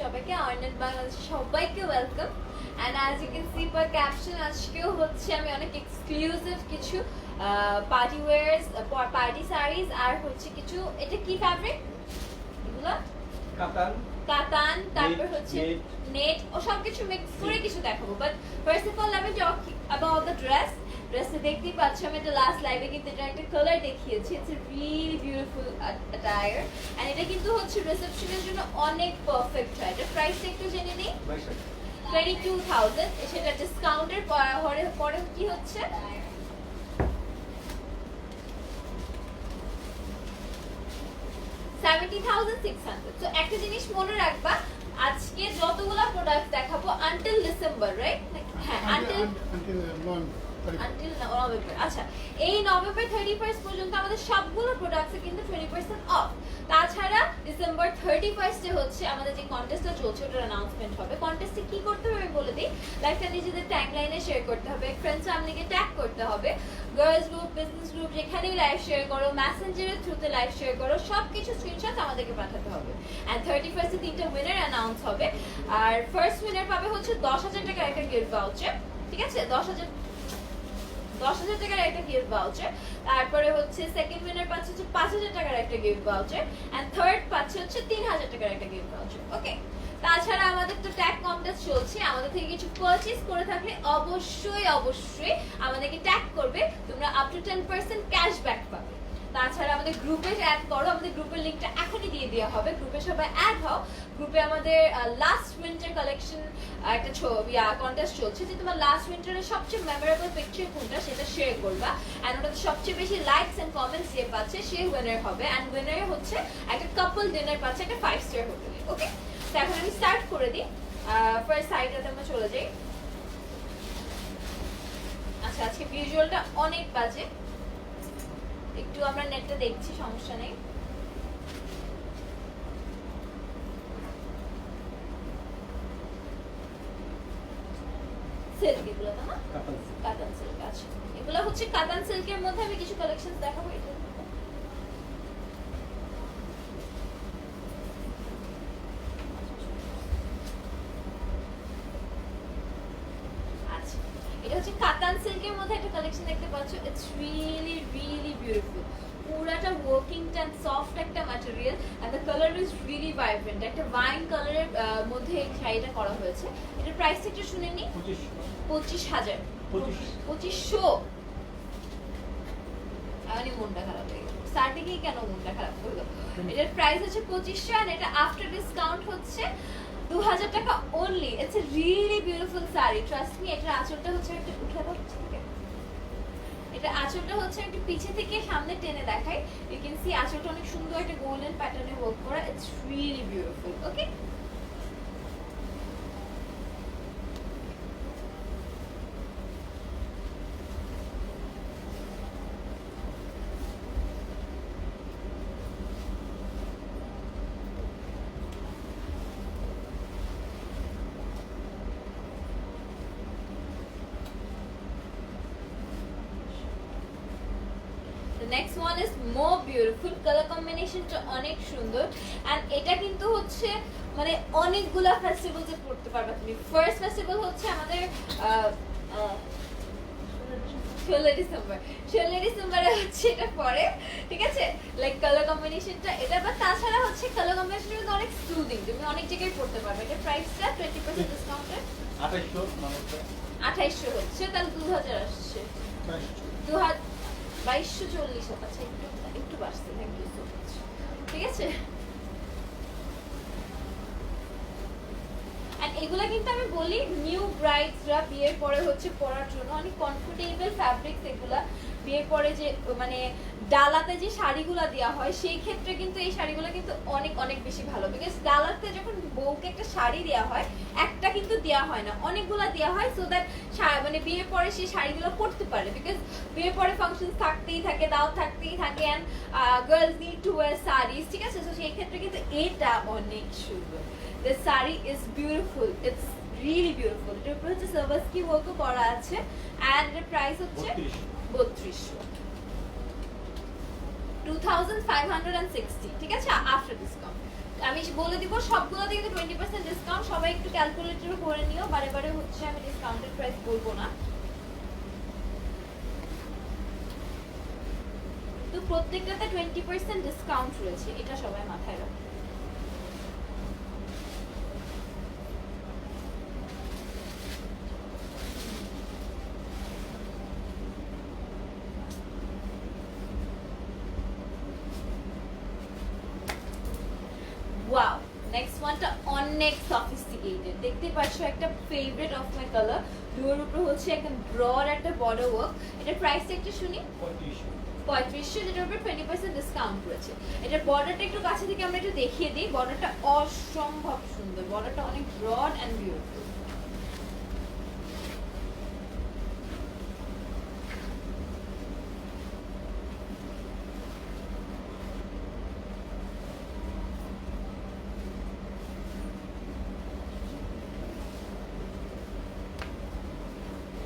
সবাইকে অনলাইন বাংলাদেশ সবাইকে welcome and as you can see by caption আজকেও হচ্ছে আমি অনেক এক্সক্লুসিভ কিছু পার্টি ওয়্যারস পার্টি শাড়িজ আর হচ্ছে কিছু এটা কি ফ্যাব্রিক এগুলো কাতান কাতান তারপর হচ্ছে নেট ও সব কিছু মিক্স করে কিছু দেখাবো বাট ফার্স্ট অফ অল আমি টক অ্যাবাউট দ্য ড্রেসটা দেখতেই পাচ্ছ আমি এটা লাস্ট লাইভে কিন্তু এটা একটা কালার দেখিয়েছি it's really beautiful attire and এটা কিন্তু হচ্ছে রিসেপশনের জন্য অনেক পারফেক্ট হয় এটা প্রাইসটা একটু জেনে নিই 22,000 সেটা ডিসকাউন্টের পরে কি হচ্ছে 70,600 তো একটা জিনিস মনে রাখবা আজকে যতগুলা প্রোডাক্ট দেখাবো আনটিল ডিসেম্বর রাইট হ্যাঁ আনটিল নভেম্বর আচ্ছা এই নভেম্বর 31 পর্যন্ত আমাদের সবগুলো প্রোডাক্টসে কিন্তু 20% অফ তাছাড়া ডিসেম্বর 31 এ হচ্ছে আমাদের যে কন্টেস্টটা চলছে ওটার অ্যানাউন্সমেন্ট হবে কন্টেস্টে কি করতে হবে আমি বলে দিই লাইকটা নিজেদের ট্যাগলাইনে শেয়ার করতে হবে ফ্রেন্ডস ফ্যামিলিকে ট্যাগ করতে হবে গার্লস গ্রুপ বিজনেস গ্রুপ যেখানেই লাইভ শেয়ার করো মেসেঞ্জারের থ্রুতে লাইভ শেয়ার করো সবকিছু স্ক্রিনশট আমাদেরকে পাঠাতে হবে এন্ড 31 এ তিনটা উইনার অ্যানাউন্স হবে আর ফার্স্ট উইনার পাবে হচ্ছে 10,000 টাকার একটা গিফট ভাউচার ঠিক আছে 10,000 টাকার একটা গিফট ভাউচার তারপরে হচ্ছে সেকেন্ড উইনার পাচ্ছে হচ্ছে 5,000 টাকার একটা গিফট ভাউচার এন্ড থার্ড পাচ্ছে হচ্ছে 3,000 টাকার একটা গিফট ভাউচার ওকে তাছাড়া আমাদের তো ট্যাগ কন্টেস্ট চলছে আমাদের থেকে কিছু পারচেজ করে থাকলে অবশ্যই আমাদেরকে ট্যাগ করবে তোমরা আপ টু 10% ক্যাশব্যাক পাবে তাছাড়া আমাদের গ্রুপে অ্যাড করো আমাদের গ্রুপের লিংকটা এখনই দিয়ে দেওয়া হবে গ্রুপে সবাই অ্যাড হও গ্রুপে আমাদের লাস্ট উইন্টার কালেকশন একটা ছবি কন্টেস্ট চলছে যে তোমার লাস্ট উইন্টারের সবচেয়ে মেমোরেবল পিকচার কোনটা সেটা শেয়ার করবা এন্ড ওটাতে সবচেয়ে বেশি লাইকস এন্ড কমেন্টস যে পাচ্ছে সে উইনার হবে এন্ড উইনার হচ্ছে একটা কাপল ডিনার পাচ্ছে একটা 5 স্টার হোটেলে ওকে তো এখন আমি স্টার্ট করে দিই ফার্স্ট সাইডটাতে আমরা চলে যাই আচ্ছা আজকে ভিজুয়ালটা অনেক বাজে একটু আমরা নেটটা দেখছি সমস্যা নেই সিল্ক এগুলো না কাতান সিল্ক আছে এগুলো হচ্ছে কাতান সিল্কের মধ্যে আমি কিছু কালেকশন দেখাবো এটা এটা হচ্ছে কাতান সিল্কের মধ্যে একটা কালেকশন দেখতে পাচ্ছ ইটস রিয়েলি বিউটিফুল পুরাটা ওয়ার্কিং এন্ড সফট একটা material and the colour is really vibrant একটা ওয়াইন কালারের মধ্যে এই শাড়িটা করা হয়েছে এটার প্রাইসটা একটু শুনে নি 25,000 2500 আমি মনটা খারাপ হয়ে গেল স্টার্টিংই কেন মনটা খারাপ হলো এটার প্রাইস হচ্ছে 2500 আর এটা আফটার ডিসকাউন্ট হচ্ছে 2,000 টাকা only it's a really beautiful saree trust me এটা আঁচলটা হচ্ছে একটু উঠে দাও এটা আঁচলটা হচ্ছে একটু পিছে থেকে সামনে টেনে দেখাই you can see আঁচলটা অনেক সুন্দর একটা গোল্ডেন প্যাটার্নে ওয়ার্ক করা it's really beautiful okay next one is more beautiful colour কম্বিনেশনটা অনেক সুন্দর এন্ড এটা কিন্তু হচ্ছে মানে অনেকগুলা ফেস্টিভ্যালসে পড়তে পারবে তুমি ফার্স্ট ফেস্টিভ্যাল হচ্ছে আমাদের 16 ডিসেম্বরে হচ্ছে এটা পরে ঠিক আছে লাইক কালার কম্বিনেশনটা এটা বা তাছাড়া হচ্ছে কালার কম্বিনেশনটা কিন্তু অনেক সুদিং তুমি অনেক জায়গায় পড়তে পারবে এটা প্রাইসটা 20% ডিসকাউন্টে 2800 হচ্ছে তাহলে 2000 আসছে 2240 আছে একটু বাড়ছে থ্যাংক ইউ সো মাচ ঠিক আছে আর এগুলা কিন্তু আমি বলি নিউ ব্রাইডসরা বিয়ের পরে হচ্ছে পরার জন্য অনেক কমফোর্টেবল ফ্যাব্রিক্স এগুলা বিয়ের পরে যে মানে ডালাতে যে শাড়িগুলো দেওয়া হয় সেই ক্ষেত্রে কিন্তু এই শাড়িগুলো কিন্তু অনেক বেশি ভালো বিকজ ডালাতে যখন বউকে একটা শাড়ি দেওয়া হয় একটা কিন্তু দেওয়া হয় না অনেকগুলো দেওয়া হয় সো দ্যাট মানে বিয়ের পরে সেই শাড়িগুলো পরতে পারে বিকজ বিয়ের পরে ফাংশন থাকতেই থাকে দাওয়াত থাকতেই থাকে and girls need to wear saris ঠিক আছে সো সেই ক্ষেত্রে কিন্তু এটা অনেক সুন্দর the saree is beautiful it's really beautiful এটার উপর হচ্ছে সার্ভাসকি ওয়ার্কও করা আছে এন্ড এর প্রাইস হচ্ছে 3200 2560 ঠিক আছে আফটার ডিসকাউন্ট আমি বলে দিব সবগুলোতে কিন্তু 20% ডিসকাউন্ট, সবাই একটু ক্যালকুলেটর করে নিও, বারে বারে হচ্ছে আমি ডিসকাউন্টেড প্রাইস বলবো না। তো প্রত্যেকটাতে 20% ডিসকাউন্ট রয়েছে, এটা সবাই মাথায় রাখো। ওয়াও, নেক্সট ওয়ানটা অনেক সফিস্টিকেটেড, দেখতে পাচ্ছ একটা ফেভারিট অফ মাই কালার, ব্লুর উপর হচ্ছে একদম ব্রড একটা বর্ডার ওয়ার্ক। এটার প্রাইসটা একটু শুনি। 3500, যেটার উপর 20% ডিসকাউন্ট রয়েছে। এটার বর্ডারটা একটু কাছে থেকে আমরা একটু দেখিয়ে দিই, বর্ডারটা অসম্ভব সুন্দর, বর্ডারটা অনেক broad and beautiful.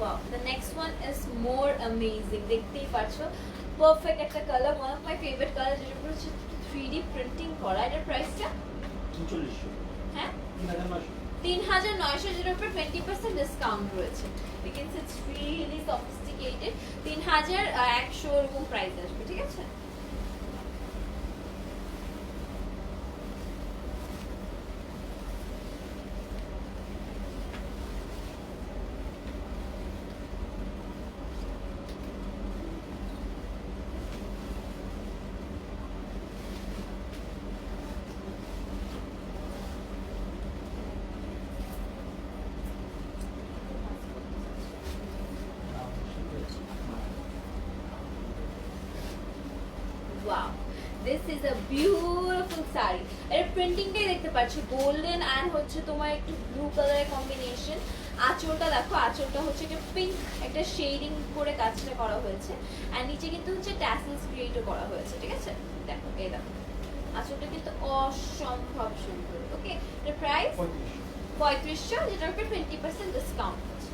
Wow, the next one is more amazing. দেখতেই পাচ্ছ পারফেক্ট একটা colour, one of my favourite colour, যেটা পুরো 3D প্রিন্টিং করা। এটার প্রাইসটা 4300। হ্যাঁ 3900। 3900, যেটার উপর 20% ডিসকাউন্ট রয়েছে। You can see it's really sophisticated. 3100 এরকম প্রাইস আসবে, ঠিক আছে? Wow, this is a beautiful saree. এর প্রিন্টিংটাই দেখতে পাচ্ছি গোল্ডেন এন্ড হচ্ছে তোমার একটু ব্লু কালারের কম্বিনেশন। আঁচলটা দেখো, আঁচলটা হচ্ছে একটা পিঙ্ক একটা শেডিং করে কাজটা করা হয়েছে, আর নিচে কিন্তু হচ্ছে ট্যাসেলস ক্রিয়েটও করা হয়েছে, ঠিক আছে? দেখো, এই দেখো আঁচলটা কিন্তু অসম্ভব সুন্দর। ওকে, এর প্রাইস 3500, যেটার উপর 20% ডিসকাউন্ট আছে।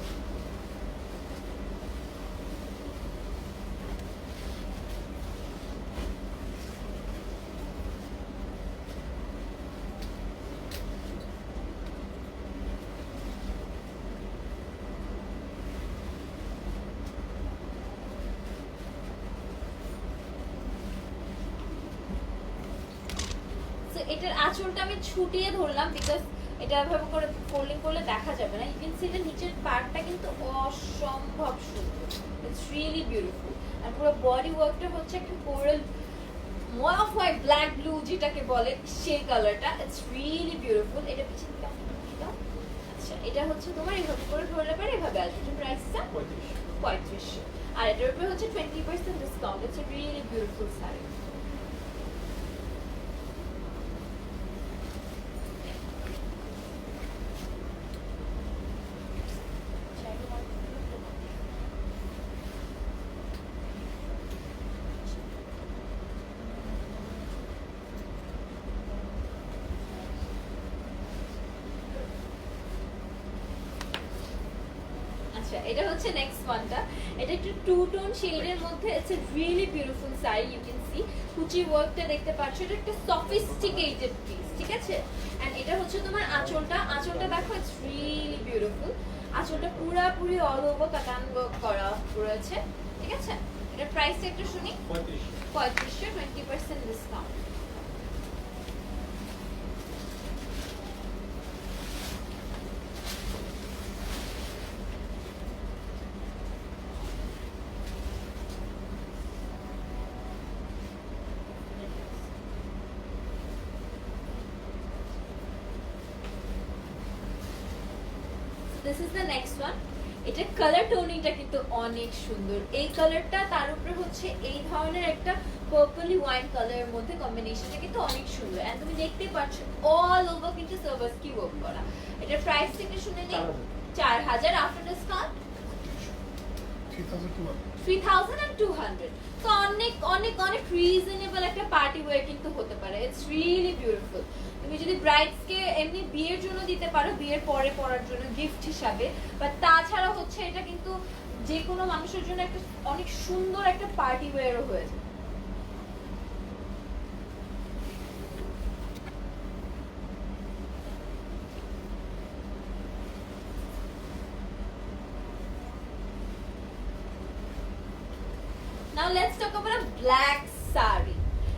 এটার আঁচলটা আমি ছুটিয়ে ধরলাম বিকজ এটা এভাবে করে ফোল্ডিং করলে দেখা যাবে না। ইউ ক্যান সি এর নিচের পার্টটা কিন্তু অসম্ভব সুন্দর, ইটস রিয়েলি বিউটিফুল। আর পুরো বডি ওয়ার্কটা হচ্ছে একটা coral one of my black blue যেটাকে বলে সেই কালারটা, ইটস রিয়েলি বিউটিফুল। এটা পিছনে আচ্ছা, এটা হচ্ছে তোমার এইভাবে করে ধরলে পারে এভাবে আসবে। এটা প্রাইসটা 3500, আর এটার উপরে হচ্ছে 20% discount. It's really beautiful sari. এটা হচ্ছে নেক্সট ওয়ানটা, এটা একটু টু টোন শেডের মধ্যে, it's a really beautiful sari. You can see কুচি ওয়ার্কটা দেখতে পাচ্ছ, এটা একটা সফিস্টিকেটেড পিস, ঠিক আছে? এন্ড এটা হচ্ছে তোমার আঁচলটা, আঁচলটা দেখো, ইটস রিয়েলি বিউটিফুল। আঁচলটা পুরোপুরি অল ওভার কাটান ওয়ার্ক করা রয়েছে, ঠিক আছে? এটার প্রাইসটা একটু শুনি। 3500, 20% discount. This is the next one. এটা কালার টোনিংটা কিন্তু অনেক সুন্দর। এই কালারটা তার উপরে হচ্ছে এই ধরনের একটা পার্পলি ওয়াইন কালারের মধ্যে কম্বিনেশনটা কিন্তু অনেক সুন্দর। এন্ড তুমি দেখতেই পাচ্ছ অল ওভার কিন্তু সার্ভাসকি ওয়ার্ক করা। এটার প্রাইস থেকে শুনে নিই 4000 আফটার ডিসকাউন্ট 3200। তো অনেক অনেক অনেক রিজনেবল একটা পার্টি ওয়্যার কিন্তু হতে পারে। It's really beautiful. তুমি যদি ব্রাইডসকে এমনি বিয়ের জন্য দিতে পারো, বিয়ের পরে পরার জন্য গিফট হিসাবে, বাট তাছাড়া হচ্ছে এটা কিন্তু যে কোনো মানুষের জন্য একটা অনেক সুন্দর একটা পার্টি ওয়্যারও হয়ে যায়। Let's talk about black sari.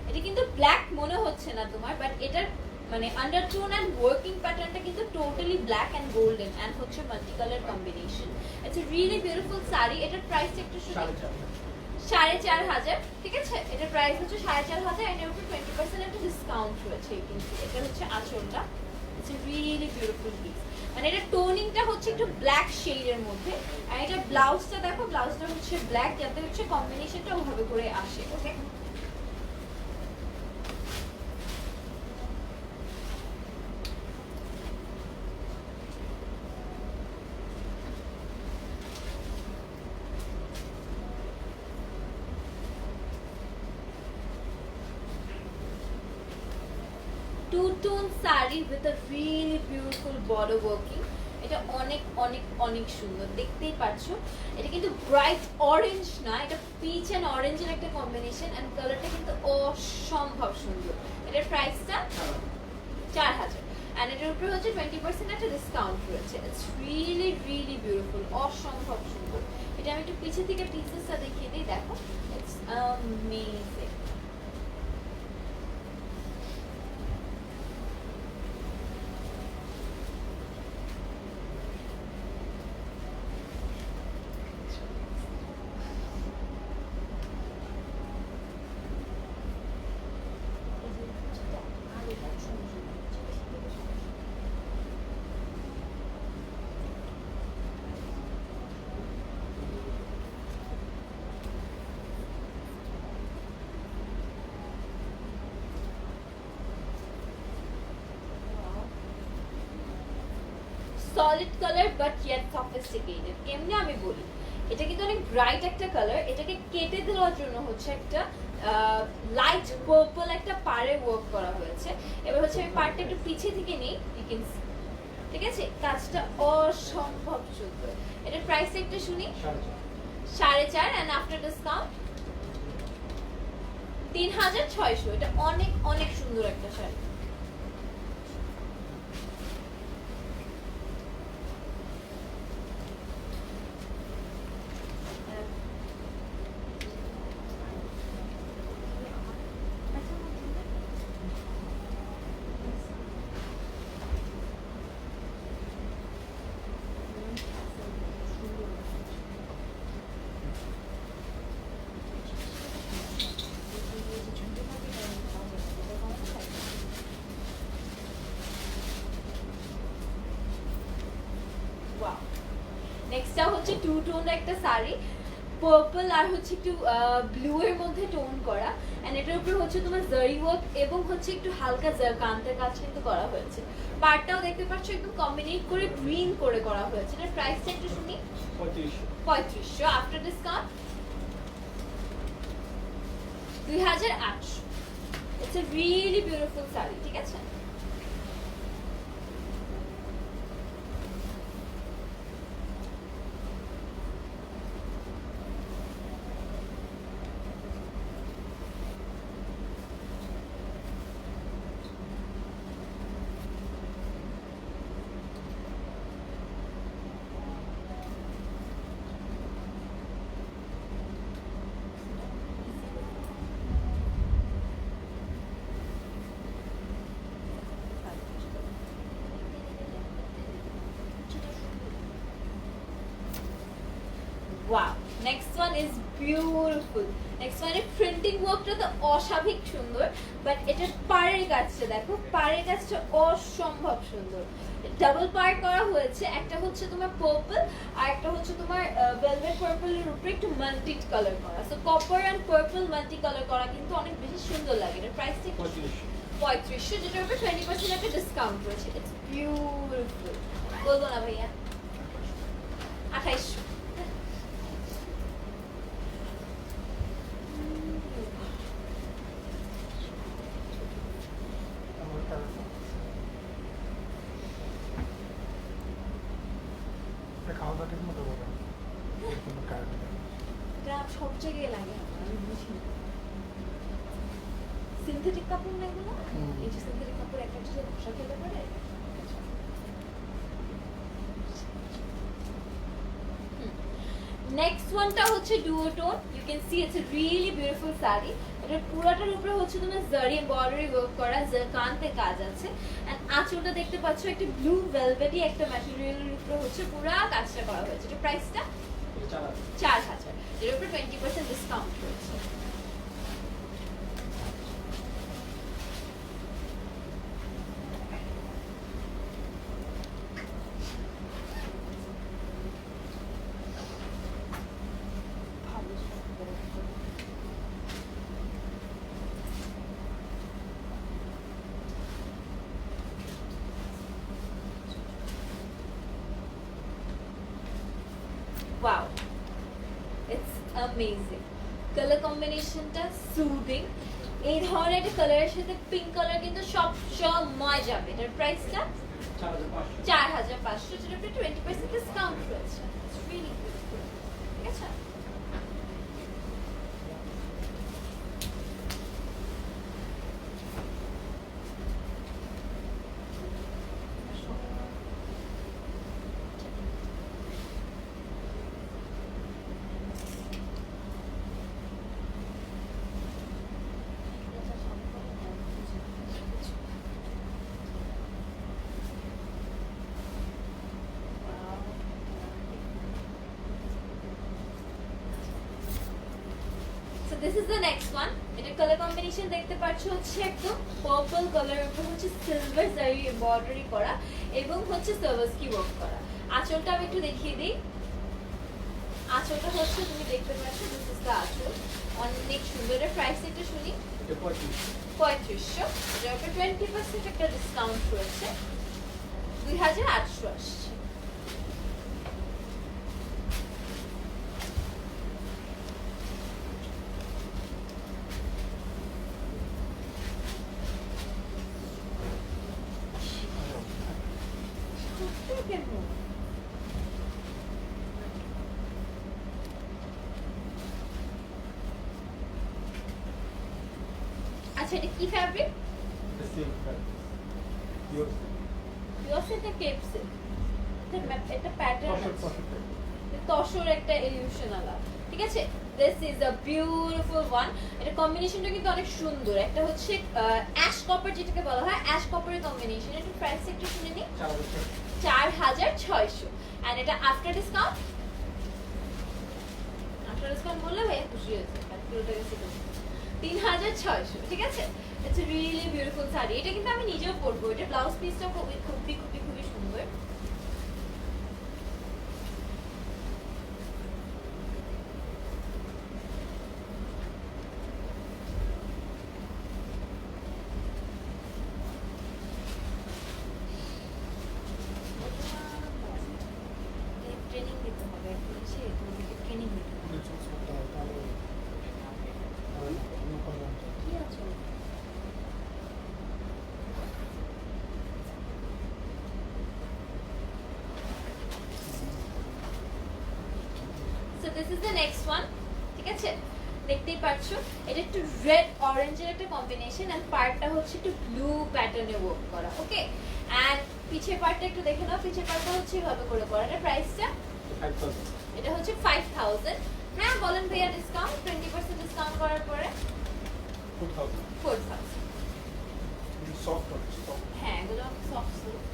এটা কিন্তু ব্ল্যাক মনে হচ্ছে না তোমার, বাট এটার মানে আন্ডারটোন এন্ড ওয়ার্কিং প্যাটার্নটা কিন্তু totally black and golden and হচ্ছে multi colour combination. It's a really beautiful sari. এটার প্রাইস একটু শুনি। 4,500, ঠিক আছে। এটার প্রাইস হচ্ছে 4,500, এটার উপর 20% একটা ডিসকাউন্ট রয়েছে কিন্তু। এটা হচ্ছে আঁচলটা। It's a really beautiful piece. মানে এটা টোনিংটা হচ্ছে একটু ব্ল্যাক শেডের মধ্যে, আর এটা ব্লাউজটা দেখো, ব্লাউজটা হচ্ছে ব্ল্যাক, যাতে হচ্ছে কম্বিনেশনটা ওভাবে করে আসে। ওকে, two-tone sari with a really beautiful border working। এটা অনেক অনেক অনেক সুন্দর, দেখতেই পাচ্ছো। এটা কিন্তু ব্রাইট অরেঞ্জ না, এটা পিচ এন্ড অরেঞ্জের একটা কম্বিনেশন, এন্ড কালারটা কিন্তু অসম্ভব সুন্দর। এটার প্রাইসটা 4,000, এন্ড এটার উপরে হচ্ছে 20% একটা ডিসকাউন্ট রয়েছে। ইটস রিয়েলি রিয়েলি বিউটিফুল, অসম্ভব সুন্দর। এটা আমি একটু পিছে থেকে পিসেসটা দেখিয়ে দিই, দেখো। It's amazing. Solid colour but yet sophisticated. কেমনে আমি বলি, এটা কিন্তু অনেক ব্রাইট একটা কালার। এটাকে কেটে দেওয়ার জন্য হচ্ছে একটা লাইট পার্পল একটা পাড়ে ওয়ার্ক করা হয়েছে। এবার হচ্ছে আমি পাড়টা একটু পিছে থেকে নিই, ইউ ক্যান সি, ঠিক আছে। কাজটা অসম্ভব সুন্দর। এটার প্রাইসটা একটু শুনি। 4,500, এন্ড আফটার ডিসকাউন্ট 3,600। এটা অনেক অনেক সুন্দর একটা শাড়ি। নেক্সটটা হচ্ছে টু টোন একটা শাড়ি, পার্পল আর হচ্ছে একটু ব্লু এর মধ্যে টোন করা, এন্ড এটার উপর হচ্ছে তোমার জারি ওয়ার্ক এবং হচ্ছে একটু হালকা কান্তের কাজ কিন্তু করা হয়েছে। পার্টটাও দেখতে পাচ্ছ একদম কম্বিনেট করে গ্রিন করে করা হয়েছে। এটার প্রাইসটা একটু শুনি। 3500, after discount 2,800। It's a really beautiful sari, ঠিক আছে। Wow, next one is beautiful. Next ওয়ানের প্রিন্টিং ওয়ার্কটা তো অস্বাভাবিক সুন্দর, বাট এটার পাড়ের কাজটা দেখো, পাড়ের কাজটা অসম্ভব সুন্দর। ডাবল পার্ট করা হয়েছে, একটা হচ্ছে তোমার পার্পল আর একটা হচ্ছে তোমার ভেলভেট পার্পলের উপরে একটু মাল্টি কালার করা। So copper and purple multi colour করা কিন্তু অনেক বেশি সুন্দর লাগে। এটার প্রাইসটা 3500, যেটার উপরে 20% একটা ডিসকাউন্ট রয়েছে। ইটস বিউটিফুল, বলবো না ভাইয়া। 2800। খাওয়া দাওয়া ঠিক মতো করো, কোনো কাজ নেই। এটা সব জায়গায় লাগে, আমি বুঝি না। সিনথেটিক কাপড় না এগুলো, এই যে সিনথেটিক কাপড় একটা যে ঘষা খেতে পারে। নেক্সট ওয়ানটা হচ্ছে duotone. You can see it's a really beautiful sari. এটা পুরাটার উপরে হচ্ছে তোমার জারি এমব্রয়ডারি ওয়ার্ক করা, কান্তে কাজ আছে। এন্ড আঁচলটা দেখতে পাচ্ছ একটা ব্লু ভেলভেটি একটা ম্যাটেরিয়ালের উপরে হচ্ছে পুরা কাজটা করা হয়েছে। এটা প্রাইসটা এটা 4000, এর উপরে 20% ডিসকাউন্ট রয়েছে। Wow, it's amazing. কালার কম্বিনেশনটা সুদিং। এই ধরনের একটা কালারের সাথে পিঙ্ক কালার কিন্তু সব সময় যাবে। এটার প্রাইসটা 4500 4500, যেটার উপরে 20% ডিসকাউন্ট রয়েছে। It's really beautiful. ঠিক আছে? So this is the next one. এটা কালার কম্বিনেশন দেখতে পাচ্ছ হচ্ছে একদম পার্পল কালারের উপর হচ্ছে সিলভার জারি এমব্রয়ডারি করা এবং হচ্ছে সার্ভাসকি ওয়ার্ক করা। আঁচলটা আমি একটু দেখিয়ে দিই। আঁচলটা হচ্ছে তুমি দেখতে পাচ্ছ, দিস ইজ দ্য আঁচল। অনেক সুন্দর। এর প্রাইস একটু শুনি। এটা 3500 3500, এটার উপরে 20% একটা ডিসকাউন্ট রয়েছে। 2800 আসছে। আচ্ছা, এটা কি fabric? The same price. Yours. Your সাথে কেপ সিল্ক। এটা প্যাটার্ন আছে, তসর একটা ইলিউশন আলা। ঠিক আছে, this is a beautiful one. এটা কম্বিনেশনটা কিন্তু অনেক সুন্দর। একটা হচ্ছে অ্যাশ কপার, যেটাকে বলা হয় অ্যাশ কপারের কম্বিনেশন। এটা প্রাইস একটু শুনে নিই। 4600, এন্ড এটা আফটার ডিসকাউন্ট, আফটার ডিসকাউন্ট বললে ভাইয়া খুশি হয়েছে। পুরোটা গেছে 3600। ঠিক আছে, it's a really beautiful sari. এটা কিন্তু আমি নিজেও পরবো। এটা ব্লাউজ পিসটাও খুবই খুবই খুবই খুবই সুন্দর। ট্রেনিং দিতে হবে, এখন এসে তোমাদেরকে ট্রেনিং দিতে হবে। কি আছে? So this is the next one. ঠিক আছে, দেখতেই পাচ্ছ এটা একটু রেড অরেঞ্জের একটা কম্বিনেশন, এন্ড পার্টটা হচ্ছে একটু ব্লু প্যাটার্নে ওয়ার্ক করা। ওকে, এন্ড পিছের পার্টটা একটু দেখে নাও। পিছের পার্টটা হচ্ছে এভাবে করে করা। এটা প্রাইসটা 5000 এটা হচ্ছে 5000। হ্যাঁ বলেন ভাইয়া, ডিসকাউন্ট 20% ডিসকাউন্ট করার পরে 4000. 4000। Soft one. Soft. হ্যাঁ, এগুলো সফট সিল্ক।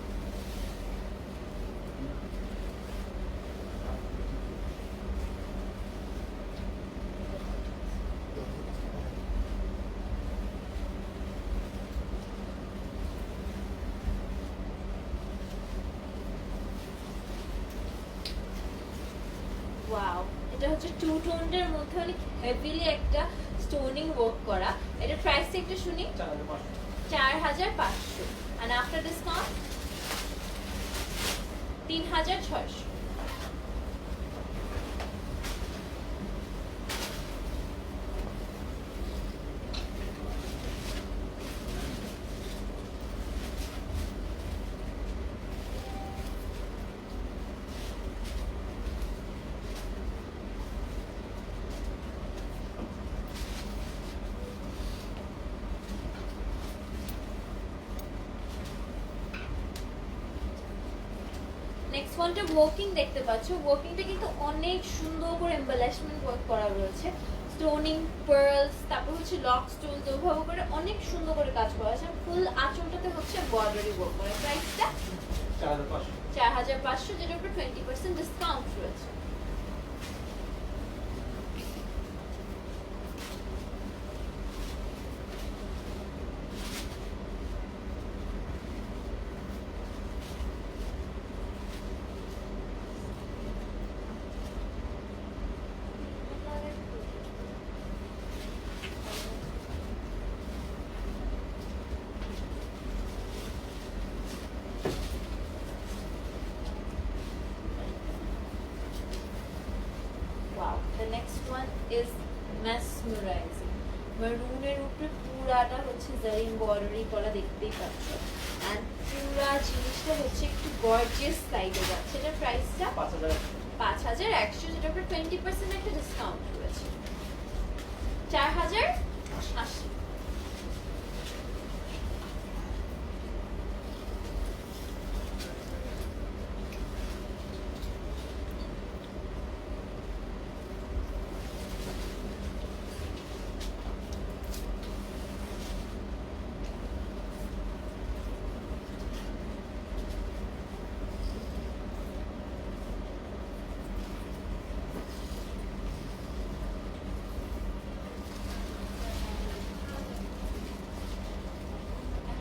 ওয়াও, এটা হচ্ছে টু টোনের মধ্যে অনেক হেভিলি একটা স্টোনিং ওয়ার্ক করা। এটা প্রাইসটা একটু শুনি। 4500 4500, and after discount 3600। নেক্সট ওয়ানটা ওয়ার্কিং দেখতে পাচ্ছ, ওয়ার্কিংটা কিন্তু অনেক সুন্দর করে এমবেলিশমেন্ট ওয়ার্ক করা রয়েছে, স্টোনিং পার্লস, তারপর হচ্ছে লক স্টোন, ওইভাবে করে অনেক সুন্দর করে কাজ করা আছে। ফুল আঁচলটাতে হচ্ছে বর্ডারি ওয়ার্ক করা। প্রাইসটা 4500 4500, যেটার উপর 20% ডিসকাউন্ট রয়েছে। Wow, the next one is mesmerizing. মেরুনের উপরে পুরাটা হচ্ছে জারি এমব্রয়ডারি করা, দেখতেই পাচ্ছ। এন্ড পুরা জিনিসটা হচ্ছে একটু গর্জিয়াস সাইডে যাচ্ছে। এটার প্রাইসটা 5100, যেটার উপর 20% একটা ডিসকাউন্ট রয়েছে। 4080।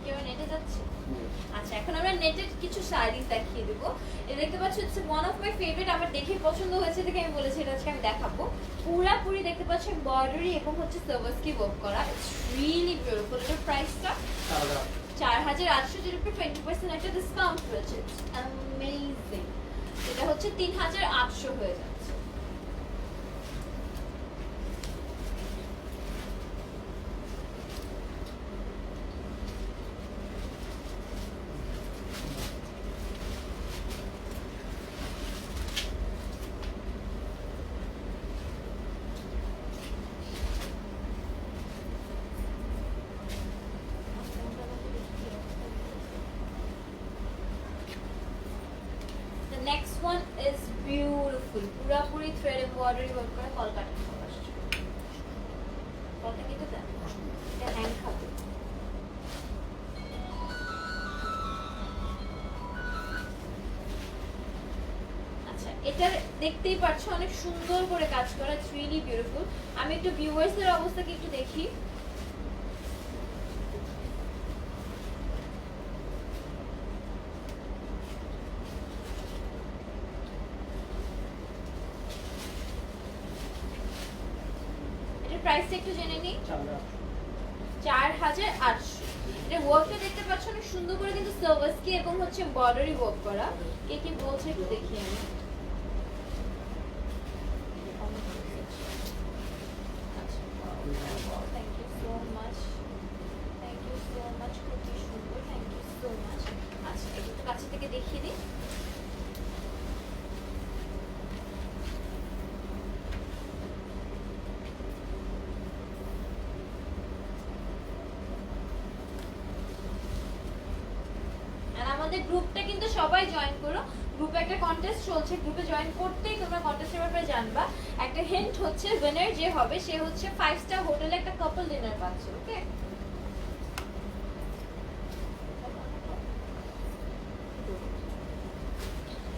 কেউ নেটে যাচ্ছে? আচ্ছা, এখন আমরা নেটের কিছু শাড়ি দেখিয়ে দেবো। এটা দেখতে পাচ্ছ, it's one of my favourite. আমার দেখে পছন্দ হয়েছে দেখে আমি বলেছি এটা আজকে আমি দেখাবো। পুরাপুরি দেখতে পাচ্ছ এমব্রয়ডারি এবং হচ্ছে সার্ভাসকি ওয়ার্ক করা। It's really beautiful. এটার প্রাইসটা 4800, যেটার উপর 20% একটা ডিসকাউন্ট রয়েছে। It's amazing. এটা হচ্ছে 3800 হয়ে যাচ্ছে। The next one is beautiful. পুরাপুরি থ্রেড এমব্রয়ডারি ওয়ার্ক করা কলকাতা থেকে আসছে। কলকাতা কিন্তু দেন এটা হ্যান্ড খাবে। আচ্ছা, এটা দেখতেই পাচ্ছ অনেক সুন্দর করে কাজ করা, ইটস রিয়েলি বিউটিফুল। আমি একটু ভিউয়ার্সদের অবস্থাকে একটু দেখি। প্রাইসটা একটু জেনে নিই। 4800। এটা ওয়ার্কটা দেখতে পাচ্ছ অনেক সুন্দর করে কিন্তু সার্ভাসকি এবং হচ্ছে এমব্রয়ডারি ওয়ার্ক করা। কে কি বলছে একটু দেখি আমি। Thank you so much, thank you so much, খুবই সুন্দর, থ্যাংক ইউ সো মাচ। আচ্ছা, একটু কাছে থেকে দেখিয়ে দিই। আমাদের গ্রুপটা কিন্তু সবাই জয়েন করো। গ্রুপে একটা কন্টেস্ট চলছে, গ্রুপে জয়েন করতেই তোমরা কন্টেস্টের ব্যাপারে জানবা। একটা হিন্ট হচ্ছে, উইনার যে হবে সে হচ্ছে 5 স্টার হোটেলে একটা কাপল ডিনার পাচ্ছে। Okay,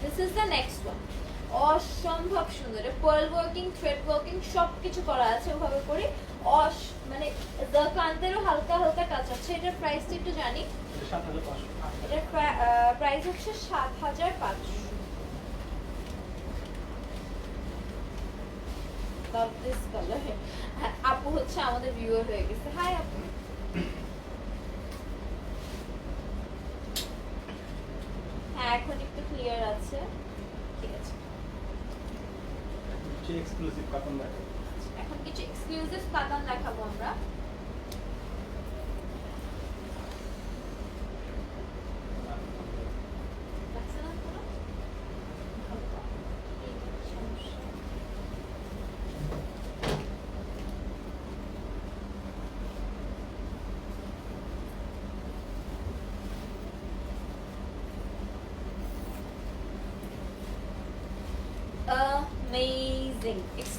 this is the next one. অসম্ভব সুন্দর, পার্ল ওয়ার্কিং, থ্রেড ওয়ার্কিং সবকিছু করা আছে ওভাবে করে। মানে কান্তেরও হালকা হালকা টাচ আছে। এটার প্রাইসটা একটু জানি। 7500। এটার প্রাইস হচ্ছে 7500। Love this colour. আপু হচ্ছে আমাদের ভিউয়ার হয়ে গেছে। হাই আপু। হ্যাঁ, এখন একটু ক্লিয়ার আছে। ঠিক আছে, এক্সক্লুসিভ কাপড় দেখাবো। এখন কিছু এক্সক্লুসিভ কাতান দেখাবো আমরা।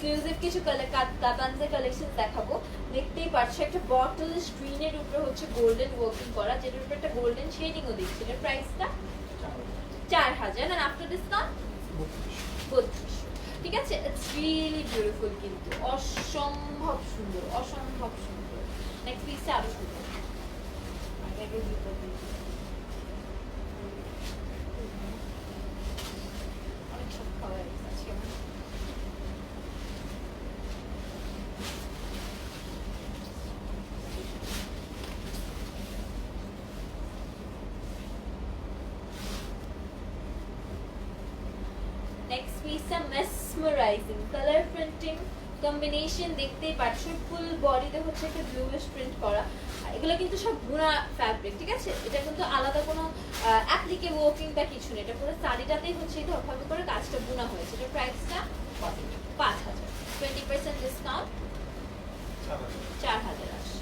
এক্সক্লুসিভ কিছু কাতানজের কালেকশন দেখাবো। দেখতেই পাচ্ছ একটা বটল স্ক্রিনের উপরে হচ্ছে গোল্ডেন ওয়ার্কিং করা, যেটার উপরে একটা গোল্ডেন শেডিংও দিচ্ছে। এটার প্রাইসটা 4000 and after discount 3200। ঠিক আছে, ইটস রিয়েলি বিউটিফুল, কিন্তু অসম্ভব সুন্দর, অসম্ভব সুন্দর। নেক্সট পিসটা আরো সুন্দর। আগে আগে দুটো দিই। অনেক সব খাওয়া হয়ে গেছে আজকে আমার। নেক্সট পিসটা মেসমারাইজিং কালার প্রিন্টিং কম্বিনেশন, দেখতেই পাচ্ছ ফুল বডিতে হচ্ছে একটা ব্লুইশ প্রিন্ট করা। এগুলো কিন্তু সব বুনা ফ্যাব্রিক, ঠিক আছে? এটা কিন্তু আলাদা কোনো অ্যাপ্লিকে ওয়ার্কিং বা কিছু নেই, এটা পুরো শাড়িটাতেই হচ্ছে ধরভাবে করে কাজটা বুনা হয়েছে। এটার প্রাইসটা 5000, 20% ডিসকাউন্ট 4000 আসছে।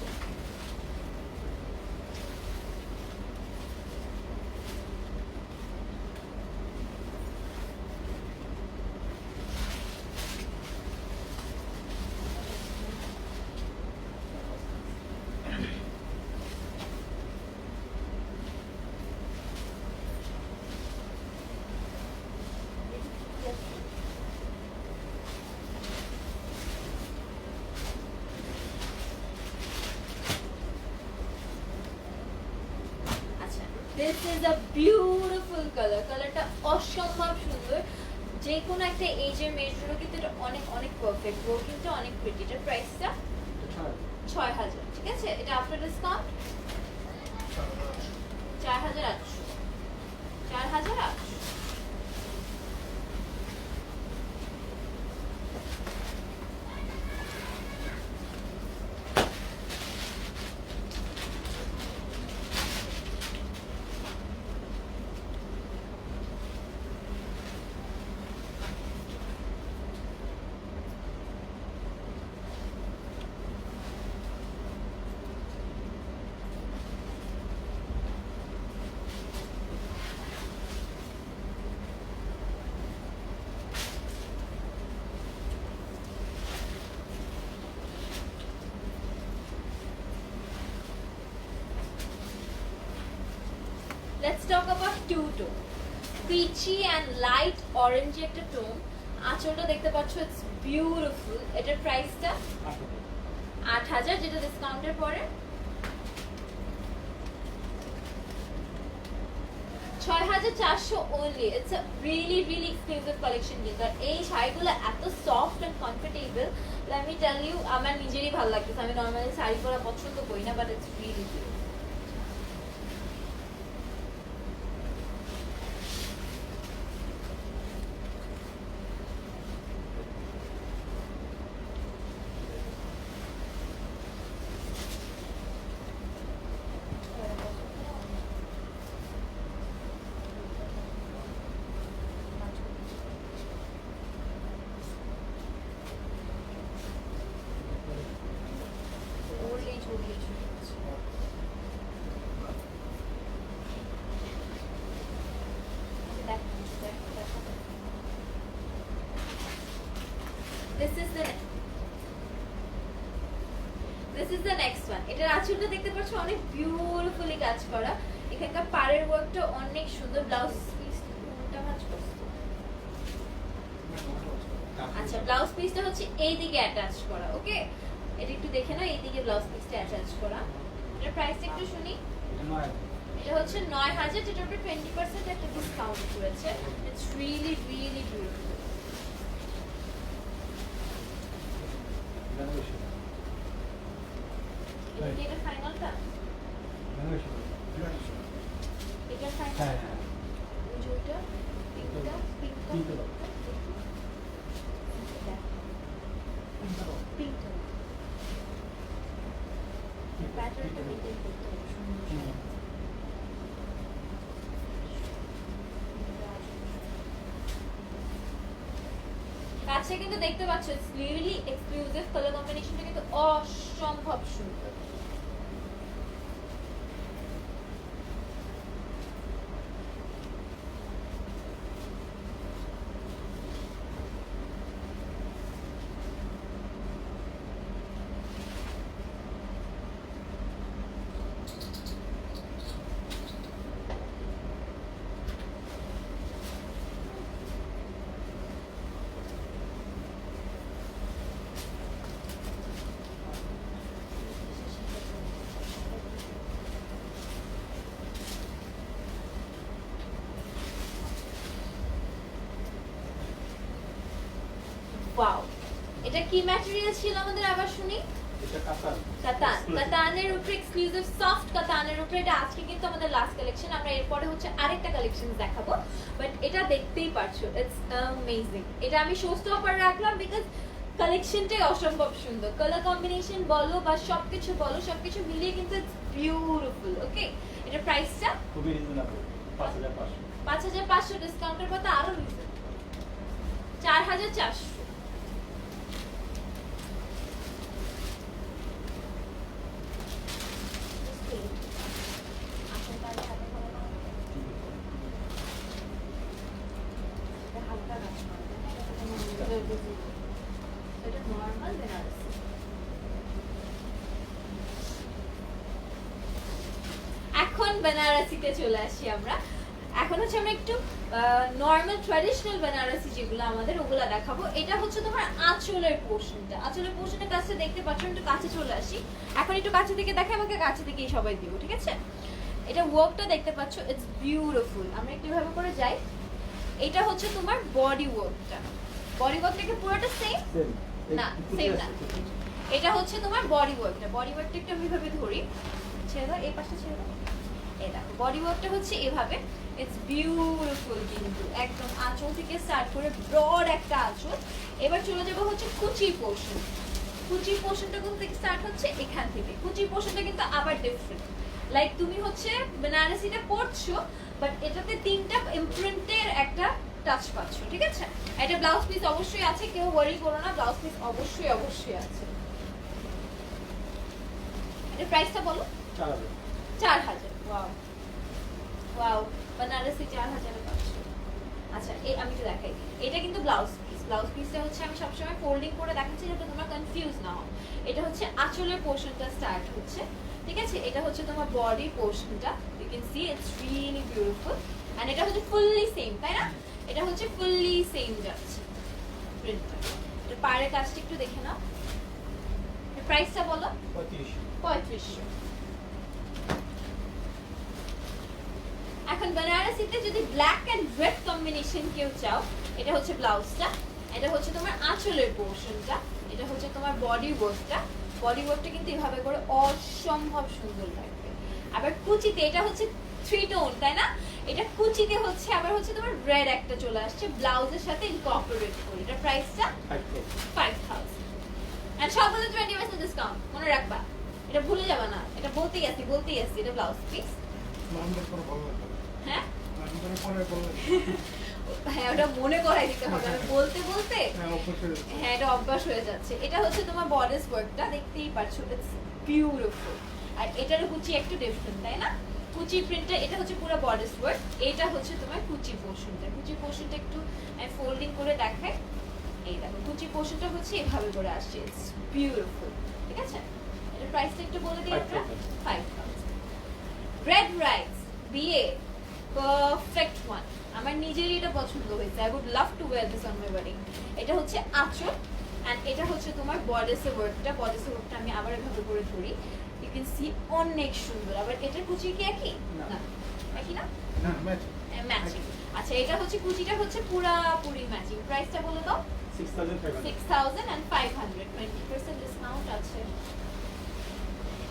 আচ্ছা, this is a beautiful colour. কালারটা অসম্ভব সুন্দর, যে কোনো একটা এজের মেয়ের জন্য কিন্তু এটা অনেক অনেক পারফেক্ট। ওয়ার্কিংটা অনেক প্রিটি। এটার প্রাইসটা 6000, ঠিক আছে? এটা after discount 4800, 4800। Let's talk about two tone, peachy and light orange একটা টোন। আঁচলটা দেখতে পাচ্ছ, ইটস বিউটিফুল। এটার প্রাইসটা 8000, যেটা ডিসকাউন্টের পরে 6400 only. It's a really really exclusive collection কিন্তু। আর এই শাড়িগুলো এত soft and comfortable, let me tell you, আমার নিজেরই ভালো লাগতেছে। আমি নরমালি শাড়ি পরা পছন্দ করি না, but it's really beautiful. This is the next one. এটার আঁচলটা দেখতে পাচ্ছ অনেক বিউটিফুলি কাজ করা। এখানকার পাড়ের ওয়ার্কটা অনেক সুন্দর। ব্লাউজ পিসটা ভাঁজ করছে। আচ্ছা, ব্লাউজ পিসটা হচ্ছে এই দিকে অ্যাটাচ করা। ওকে, এটা একটু দেখে নাও, এই দিকে ব্লাউজ পিসটা অ্যাটাচ করা। এটার প্রাইসটা একটু শুনি। এটা হচ্ছে 9000, যেটার উপরে 20% একটা ডিসকাউন্ট করেছে। It's really really beautiful. এটা ফাইনালটা, এটা ফাইনাল। ওই যে ওইটা পিঙ্কটা, পিঙ্কটা পিঙ্কটা প্যাটার্নটা মেনটেন করতে হবে সুন্দর। কাছে কিন্তু দেখতে পাচ্ছ, ইটস রিয়েলি এক্সক্লুসিভ। কালার কম্বিনেশনটা কিন্তু অসম্ভব সুন্দর। এটা কি ম্যাটেরিয়াল ছিল আমাদের আবার শুনি? এটা কাতান। কাতানের উপরে এক্সক্লুসিভ সফট কাতানের উপরে। এটা আজকে কিন্তু আমাদের লাস্ট কালেকশন, আমরা এরপরে হচ্ছে আরেকটা কালেকশন দেখাবো, বাট এটা দেখতেই পারছো ইটস অ্যামেজিং। এটা আমি শো স্টপার রাখলাম বিকজ কালেকশনটাই অসম্ভব সুন্দর, কালার কম্বিনেশন বলো বা সবকিছু বলো, সবকিছু মিলিয়ে কিন্তু ইটস বিউটিফুল। ওকে, এটা প্রাইসটা খুবই রিজনেবল, 5500। 5500 ডিসকাউন্টের পর তো আরো রিজনেবল, 4400। এটা নরমাল বেনারসি। এখন বেনারসিতে চলে আসি আমরা। এখন হচ্ছে আমরা একটু নরমাল ট্র্যাডিশনাল বেনারসি যেগুলো আমাদের ওগুলা দেখাবো। এটা হচ্ছে তোমার আঁচলের পোর্শনটা, আঁচলের পোর্শনের কাছে দেখতে পাচ্ছ, একটু কাছে চলে আসি। এখন একটু কাছে থেকে দেখে, আমাকে কাছে থেকেই সবাই দিব, ঠিক আছে? এটা ওয়ার্কটা দেখতে পাচ্ছ, ইটস বিউটিফুল। আমরা একটু ভাবে করে যাই। এটা হচ্ছে তোমার বডি ওয়ার্কটা, বডি ওয়ার্কটা কি পুরোটা সেম? না, সেম না। এটা হচ্ছে তোমার বডি ওয়ার্কটা, বডি ওয়ার্কটা একটু আমি ভাবে ধরি, ছেড়ে দাও, এই পাশে ছেড়ে দাও। এই দেখো বডি ওয়ার্কটা হচ্ছে এভাবে, ইটস বিউটিফুল। কিন্তু একদম আঁচল থেকে স্টার্ট করে ব্রড একটা আঁচল। এবার চলে যাবো হচ্ছে কুচি পোর্শন। কুচি পোর্শনটা কোথা থেকে স্টার্ট হচ্ছে? এখান থেকে। কুচি পোর্শনটা কিন্তু আবার ডিফারেন্ট, লাইক তুমি হচ্ছে বেনারসিটা পরছো বাট এটাতে তিনটা ইমপ্রিন্টের একটা টাচ পাচ্ছ, ঠিক আছে? এটা ব্লাউজ পিস অবশ্যই আছে, কেউ ওয়ারি করো না, ব্লাউজ পিস অবশ্যই অবশ্যই আছে। এর প্রাইসটা বলো। 4000। ওয়াও ওয়াও, বেনারসি 4000 এ পাচ্ছ। আচ্ছা, এই আমি একটু দেখাই, এটা কিন্তু ব্লাউজ পিস। ব্লাউজ পিসটা হচ্ছে আমি সবসময় ফোল্ডিং করে দেখাচ্ছি যাতে তোমরা কনফিউজ না হও। এটা হচ্ছে আঁচলের পোর্শনটা স্টার্ট হচ্ছে, ঠিক আছে? এটা হচ্ছে তোমার বডি পোর্শনটা, you can see it's really beautiful. And এটা হচ্ছে ফুললি সেম, তাই না? এটা হচ্ছে ফুললি সেম যাচ্ছে প্রিন্টটা। এটা পাড়ের কাজটা একটু দেখে নাও। এর প্রাইসটা বলো। 3500। এখন বেনারসিতে যদি ব্ল্যাক এন্ড রেড কম্বিনেশন কেউ চাও, এটা হচ্ছে ব্লাউজটা, এটা হচ্ছে তোমার আঁচলের পোর্শনটা, এটা হচ্ছে তোমার বডি ওয়ার্কটা। বডি ওয়ার্কটা কিন্তু এভাবে করে অসম্ভব সুন্দর লাগবে। আবার কুচিতে এটা হচ্ছে 3 টোন, তাই না? এটা কুচিতে হচ্ছে আবার হচ্ছে তোমার রেড একটা চলে আসছে ব্লাউজের সাথে ইনকর্পোরেট করে। এটা প্রাইসটা 5000 এন্ড সবগুলো 20% ডিসকাউন্ট, মনে রাখবা, এটা ভুলে যাবে না। এটা বলতেই আসি এটা ব্লাউজ পিস। হ্যাঁ হ্যাঁ, ওটা মনে করাই দিতে হবে, আমি বলতে বলতে হ্যাঁ এটা অভ্যাস হয়ে যাচ্ছে। এটা হচ্ছে তোমার বডিস ওয়ার্কটা, দেখতেই পাচ্ছো, ইটস বিউটিফুল। আর এটার কুচি একটু ডিফারেন্ট, তাই না? কুচি প্রিন্টটা, এটা হচ্ছে পুরো বডিস ওয়ার্ক, এটা হচ্ছে তোমার কুচি পোর্শনটা। কুচি পোর্শনটা একটু আমি ফোল্ডিং করে দেখাই। এই দেখো কুচি পোর্শনটা হচ্ছে এভাবে করে আসছে, ইটস বিউটিফুল, ঠিক আছে? এটার প্রাইসটা একটু বলে দিই আমরা। 5000। রেড রাইস বিয়ে পারফেক্ট ওয়ান, আমার নিজেরই এটা পছন্দ হয়েছে। I would love to wear this on my wedding. এটা হচ্ছে আঁচল এন্ড এটা হচ্ছে তোমার বডিসের ওয়ার্কটা। বডিসের ওয়ার্কটা আমি আবার এভাবে করে ধরি, ইউ ক্যান সি অনেক সুন্দর। আবার এটার কুচি কি একই? না, একই না, ম্যাচিং। আচ্ছা, এটা হচ্ছে কুচিটা হচ্ছে পুরাপুরি ম্যাচিং। প্রাইসটা বলে দাও। 6500, 20% ডিসকাউন্ট আছে।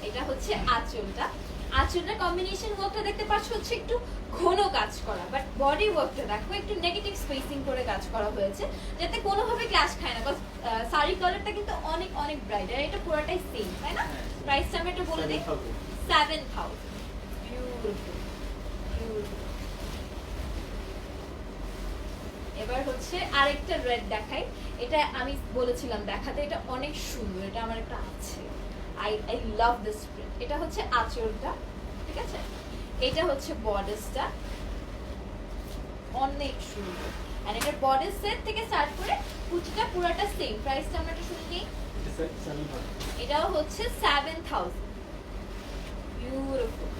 এটা হচ্ছে আঁচলটা। আঁচলটা কম্বিনেশন ওয়ার্কটা দেখতে পাচ্ছ হচ্ছে একটু ঘন কাজ করা, বাট বডি ওয়ার্কটা দেখো একটু নেগেটিভ স্পেসিং করে কাজ করা হয়েছে যাতে কোনোভাবে ক্লাশ খায় না। বিকজ শাড়ি কালারটা কিন্তু অনেক অনেক ব্রাইট, আর এটা পুরোটাই সেম, তাই না? প্রাইসটা আমি একটু বলে দিই। 7000। Beautiful beautiful. এবার হচ্ছে আরেকটা রেড দেখাই। এটা আমি বলেছিলাম দেখাতে, এটা অনেক সুন্দর, এটা আমার একটা আছে। I love this print. এটা হচ্ছে আঁচলটা, ঠিক আছে? এটা হচ্ছে বডিসটা, অনেক সুন্দর। আর এটা বডিস সেট থেকে স্টার্ট করে কুচিটা পুরোটা সেম। প্রাইসটা আমরা একটু শুনে নিই। এটাও হচ্ছে 7000। বিউটিফুল।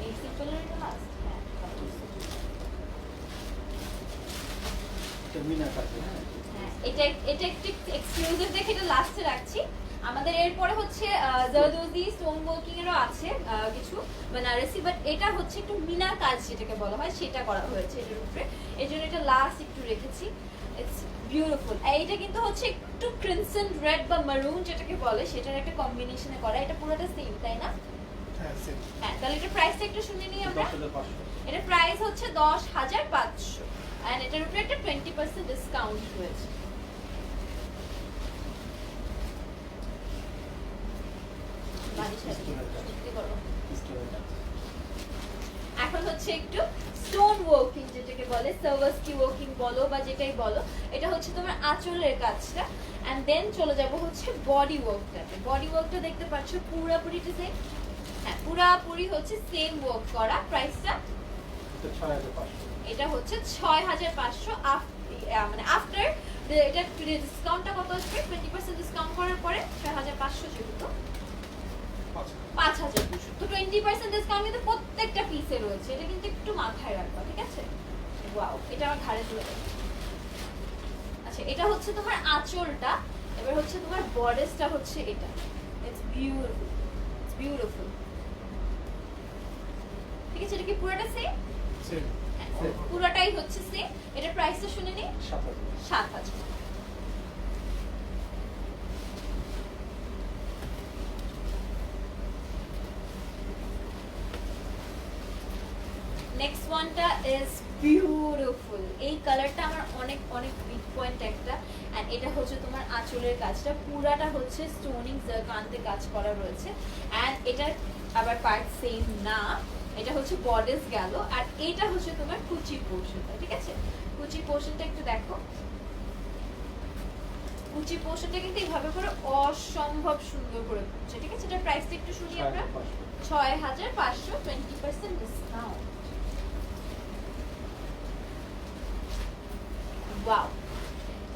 এই সিম্পলের এটা লাস্ট। এটা একটু এক্সক্লুসিভ দেখে এটা লাস্টে রাখছি। আমাদের এরপরে হচ্ছে জারদোজি স্টোন ওয়ার্কিং এরও আছে কিছু বেনারসি, বাট এটা হচ্ছে একটু মিনা কাজ যেটাকে বলা হয় সেটা করা হয়েছে এটার উপরে, এই জন্য এটা লাস্ট একটু রেখেছি। It's beautiful. এইটা কিন্তু হচ্ছে একটু ক্রিমসন রেড বা মারুন যেটাকে বলে সেটার একটা কম্বিনেশনে করা। এটা পুরোটা সেম তাই না? হ্যাঁ সেম। হ্যাঁ, তাহলে এটা প্রাইসটা একটু শুনে নিই আমরা। 10,500 এটা প্রাইস হচ্ছে 10,500 এন্ড এটার উপরে একটা 20% ডিসকাউন্ট রয়েছে। সত্যি করো। এখন হচ্ছে একটু স্টোন ওয়ার্কিং যেটাকে বলে সার্ভাসকি ওয়ার্কিং বলো বা যেটাই বলো, এটা হচ্ছে তোমার আঁচলের কাজটা এন্ড দেন চলে যাব হচ্ছে বডি ওয়ার্কটাতে। বডি ওয়ার্কটা দেখতে পাচ্ছ পুরোপুরি সেম। হ্যাঁ, পুরোপুরি হচ্ছে সেম ওয়ার্ক করা। প্রাইসটা এটা 6,500 এটা হচ্ছে 6,500 মানে আফটার এটা ডিসকাউন্টটা কত আসবে? 20% ডিসকাউন্ট করার পরে 6,500 যেহেতু 5,200। তো 20% ডিসকাউন্ট কিন্তু প্রত্যেকটা পিসে রয়েছে, এটা কিন্তু একটু মাথায় রাখবা, ঠিক আছে? ওয়াও, এটা আমার ঘাড়ে তুলে দেবো। আচ্ছা, এটা হচ্ছে তোমার আঁচলটা, এবার হচ্ছে তোমার বডিসটা হচ্ছে এটা। It's beautiful, it's beautiful. ঠিক আছে, এটা কি পুরোটা সেম? সেম। পুরোটাই হচ্ছে সেম। এটার প্রাইসটা শুনে নিই, 7,000 7,000। নেক্সট ওয়ানটা ইজ বিউটিফুল। এই কালারটা আমার অনেক অনেক বিগ পয়েন্ট একটা এন্ড এটা হচ্ছে তোমার আঁচলের কাজটা পুরাটা হচ্ছে স্টোনিং জারকান্তে কাজ করা রয়েছে এন্ড এটার আবার পার্ট সেম না, এটা হচ্ছে বডিস গেল আর এটা হচ্ছে তোমার কুচি পোর্শনটা। ঠিক আছে, কুচি পোর্শনটা একটু দেখো। কুচি পোর্শনটা কিন্তু এইভাবে করে অসম্ভব সুন্দর করে করছে। ঠিক আছে, এটার প্রাইসটা একটু শুনি আমরা। 6,500 20% ডিসকাউন্ট। ওয়াও,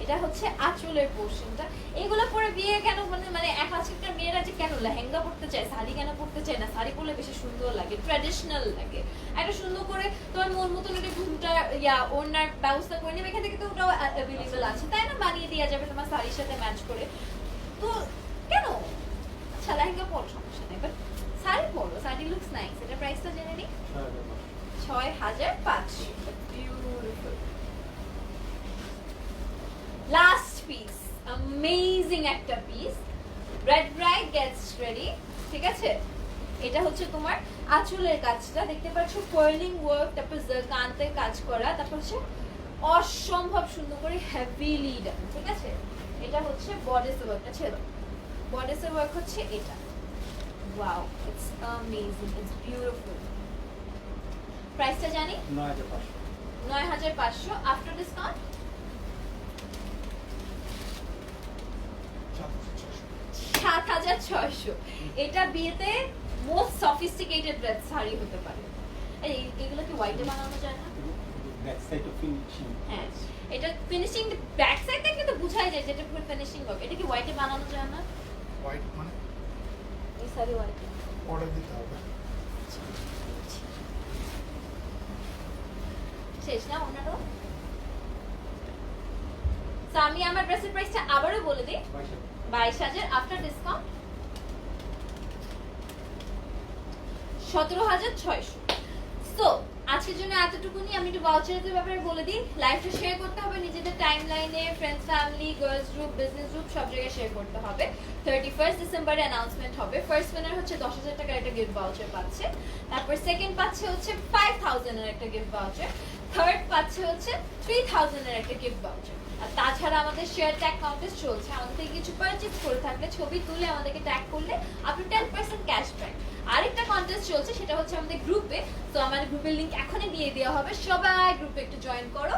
এটা হচ্ছে আঁচলের পোর্শনটা। এগুলো পরে বিয়ে কেন মানে আজকালকার মেয়েরা যে কেন লেহেঙ্গা পরতে চায়, শাড়ি কেন পরতে চায় না? শাড়ি পরলে বেশি সুন্দর লাগে, ট্র্যাডিশনাল লাগে। একটা সুন্দর করে তোমার মন মতন একটা ঘুমটা ওড়নার ব্যবস্থা করে নেবে, এখান থেকে তো ওটাও অ্যাভেলেবেল আছে তাই না? বানিয়ে দেওয়া যাবে তোমার শাড়ির সাথে ম্যাচ করে। তো কেন? আচ্ছা, লেহেঙ্গা পরো, সমস্যা নেই, বাট শাড়ি পরো, শাড়ি লুকস নাইস। এটা প্রাইসটা জেনে নিই, 6,500। বিউটিফুল। লাস্ট পিস, অ্যামেজিং একটা piece. Red bride gets ready. ঠিক আছে, এটা হচ্ছে তোমার আঁচলের কাজটা দেখতে পাচ্ছ, পার্লিং ওয়ার্ক, তারপর জারকান্তের কাজ করা, তারপর হচ্ছে অসম্ভব সুন্দর করে হেভিলি ডান। ঠিক আছে, এটা হচ্ছে বডিস ওয়ার্কটা ছিল। বডিসের ওয়ার্ক হচ্ছে এটা। Wow, it's amazing, it's beautiful. প্রাইসটা জানি, 9,500 আফটার ডিসকাউন্ট 7,600। এটা বিয়েতে মোস্ট সফিস্টিকেটেড রেড শাড়ি হতে পারে। এগুলো কি হোয়াইটে বানানো যায় না? Back side of finishing. হ্যাঁ, এটা ফিনিশিং ব্যাক সাইড থেকে তো বোঝাই যায় যেটা পুরো ফিনিশিং হবে। এটা কি হোয়াইটে বানানো যায় না? হোয়াইট মানে এই শাড়ি হোয়াইটে অর্ডার দিতে হবে। শেষ না ওনারও? তো আমি আমার ড্রেসের প্রাইসটা আবারও বলে দিই, 22,000 আফটার ডিসকাউন্ট 17,600। সো আজকের জন্য এতটুকুনি। আমি একটু ভাউচারের ব্যাপারে বলে দিই। লাইভটা শেয়ার করতে হবে নিজেদের টাইমলাইনে, friends, family, girls group, business group, সব জায়গায় শেয়ার করতে হবে। 31 ডিসেম্বরে অ্যানাউন্সমেন্ট হবে। ফার্স্ট উইনার হচ্ছে 10,000 টাকার একটা গিফট ভাউচার পাচ্ছে, তারপর সেকেন্ড পাচ্ছে হচ্ছে 5,000 এর একটা গিফট ভাউচার, থার্ড পাচ্ছে হচ্ছে 3,000 এর একটা গিফট ভাউচার। আর তাছাড়া আমাদের শেয়ার ট্যাগ কন্টেস্ট চলছে। আমাদের থেকে কিছু পারচেজ করে থাকলে ছবি তুলে আমাদেরকে ট্যাগ করলে আপনি 10% ক্যাশব্যাক। আরেকটা কন্টেস্ট চলছে, সেটা হচ্ছে আমাদের গ্রুপে। তো আমাদের গ্রুপের লিংক এখনই দিয়ে দেওয়া হবে, সবাই গ্রুপে একটু জয়েন করো।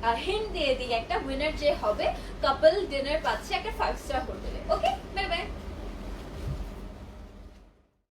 আর হিন্ট দিয়ে দিই একটা, উইনার যে হবে কাপল ডিনার পাচ্ছে একটা 5 স্টার হোটেলে। ওকে,